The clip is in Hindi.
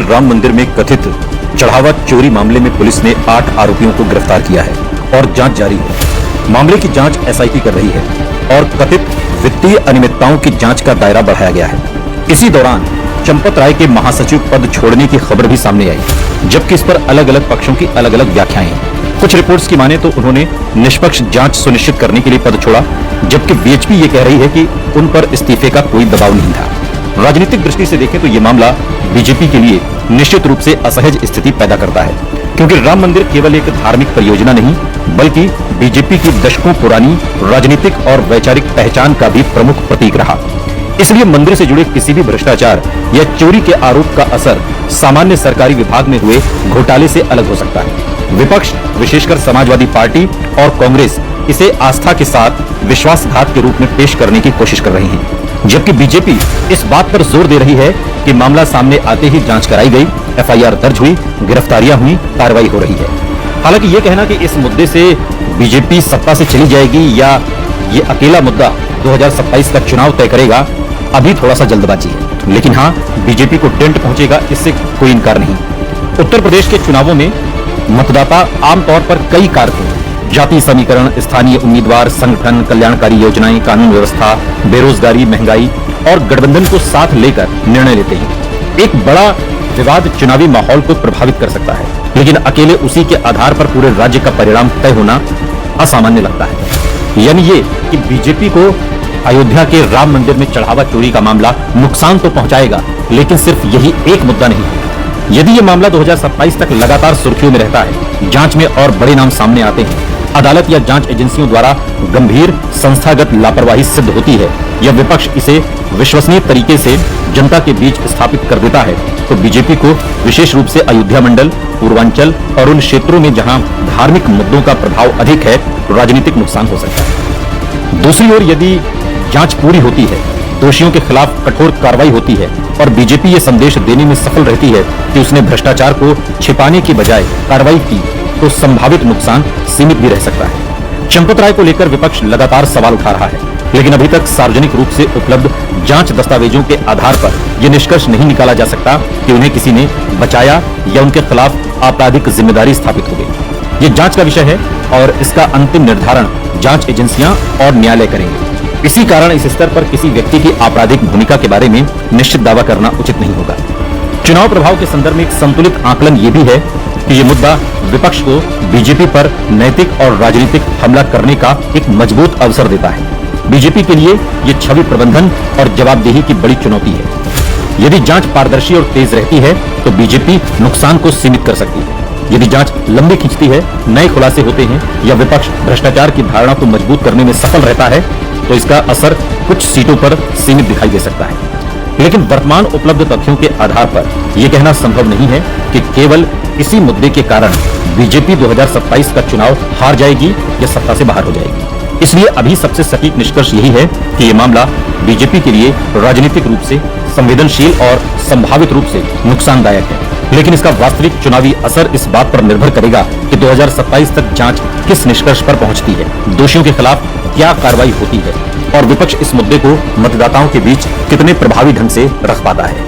राम मंदिर में कथित चढ़ावा चोरी मामले में पुलिस ने 8 आरोपियों को गिरफ्तार किया है और जांच जारी है। मामले की जांच एसआईटी कर रही है और कथित वित्तीय अनियमितताओं की जांच का दायरा बढ़ाया गया है। इसी दौरान चंपत राय के महासचिव पद छोड़ने की खबर भी सामने आई, जबकि इस पर अलग अलग पक्षों की अलग अलग व्याख्याएं हैं। कुछ रिपोर्ट्स की माने तो उन्होंने निष्पक्ष जांच सुनिश्चित करने के लिए पद छोड़ा, जबकि बीएचपी ये कह रही है कि उन पर इस्तीफे का कोई दबाव नहीं था। राजनीतिक दृष्टि से देखें तो ये मामला बीजेपी के लिए निश्चित रूप से असहज स्थिति पैदा करता है, क्योंकि राम मंदिर केवल एक धार्मिक परियोजना नहीं बल्कि बीजेपी की दशकों पुरानी राजनीतिक और वैचारिक पहचान का भी प्रमुख प्रतीक रहा। इसलिए मंदिर से जुड़े किसी भी भ्रष्टाचार या चोरी के आरोप का असर सामान्य सरकारी विभाग में हुए घोटाले से अलग हो सकता है। विपक्ष, विशेषकर समाजवादी पार्टी और कांग्रेस, इसे आस्था के साथ विश्वासघात के रूप में पेश करने की कोशिश कर रही है, जबकि बीजेपी इस बात पर जोर दे रही है कि मामला सामने आते ही जांच कराई गई, एफआईआर दर्ज हुई, गिरफ्तारियां हुई, कार्रवाई हो रही है। हालांकि ये कहना कि इस मुद्दे से बीजेपी सत्ता से चली जाएगी या ये अकेला मुद्दा 2027 का चुनाव तय करेगा, अभी थोड़ा सा जल्दबाजी है। लेकिन हाँ, बीजेपी को डेंट पहुंचेगा, इससे कोई इनकार नहीं। उत्तर प्रदेश के चुनावों में मतदाता आमतौर पर कई कारकों, जाति समीकरण, स्थानीय उम्मीदवार, संगठन, कल्याणकारी योजनाएं, कानून व्यवस्था, बेरोजगारी, महंगाई और गठबंधन को साथ लेकर निर्णय लेते हैं। एक बड़ा विवाद चुनावी माहौल को प्रभावित कर सकता है, लेकिन अकेले उसी के आधार पर पूरे राज्य का परिणाम तय होना असामान्य लगता है। यानी ये कि बीजेपी को अयोध्या के राम मंदिर में चढ़ावा चोरी का मामला नुकसान तो पहुंचाएगा, लेकिन सिर्फ यही एक मुद्दा नहीं है। यदि ये मामला 2027 तक लगातार सुर्खियों में रहता है, जांच में और बड़े नाम सामने आते हैं, अदालत या जांच एजेंसियों द्वारा गंभीर संस्थागत लापरवाही सिद्ध होती है या विपक्ष इसे विश्वसनीय तरीके से जनता के बीच स्थापित कर देता है, तो बीजेपी को विशेष रूप से अयोध्या मंडल, पूर्वांचल और उन क्षेत्रों में जहां धार्मिक मुद्दों का प्रभाव अधिक है, राजनीतिक नुकसान हो सकता है। दूसरी ओर यदि जांच पूरी होती है, दोषियों के खिलाफ कठोर कार्रवाई होती है और बीजेपी ये संदेश देने में सफल रहती है कि उसने भ्रष्टाचार को छिपाने की बजाय कार्रवाई की, तो संभावित नुकसान सीमित भी रह सकता है। चंपत राय को लेकर विपक्ष लगातार सवाल उठा रहा है, लेकिन अभी तक सार्वजनिक रूप से उपलब्ध जांच दस्तावेजों के आधार पर यह निष्कर्ष नहीं निकाला जा सकता कि उन्हें किसी ने बचाया या उनके खिलाफ आपराधिक जिम्मेदारी स्थापित हो गई। ये जांच का विषय है और इसका अंतिम निर्धारण जांच एजेंसियां और न्यायालय करेंगे। इसी कारण इस स्तर पर किसी व्यक्ति की आपराधिक भूमिका के बारे में निश्चित दावा करना उचित नहीं होगा। चुनाव प्रभाव के संदर्भ में एक संतुलित आकलन ये भी है कि ये मुद्दा विपक्ष को बीजेपी पर नैतिक और राजनीतिक हमला करने का एक मजबूत अवसर देता है। बीजेपी के लिए ये छवि प्रबंधन और जवाबदेही की बड़ी चुनौती है। यदि जांच पारदर्शी और तेज रहती है तो बीजेपी नुकसान को सीमित कर सकती है। यदि जांच लंबी खींचती है, नए खुलासे होते हैं या विपक्ष भ्रष्टाचार की धारणा को मजबूत करने में सफल रहता है, तो इसका असर कुछ सीटों पर सीमित दिखाई दे सकता है। लेकिन वर्तमान उपलब्ध तथ्यों के आधार पर यह कहना संभव नहीं है कि केवल इसी मुद्दे के कारण बीजेपी 2027 का चुनाव हार जाएगी या सत्ता से बाहर हो जाएगी। इसलिए अभी सबसे सटीक निष्कर्ष यही है कि यह मामला बीजेपी के लिए राजनीतिक रूप से संवेदनशील और संभावित रूप से नुकसानदायक है, लेकिन इसका वास्तविक चुनावी असर इस बात पर निर्भर करेगा कि 2027 तक जांच किस निष्कर्ष पर पहुंचती है, दोषियों के खिलाफ क्या कार्रवाई होती है और विपक्ष इस मुद्दे को मतदाताओं के बीच कितने प्रभावी ढंग से रख पाता है।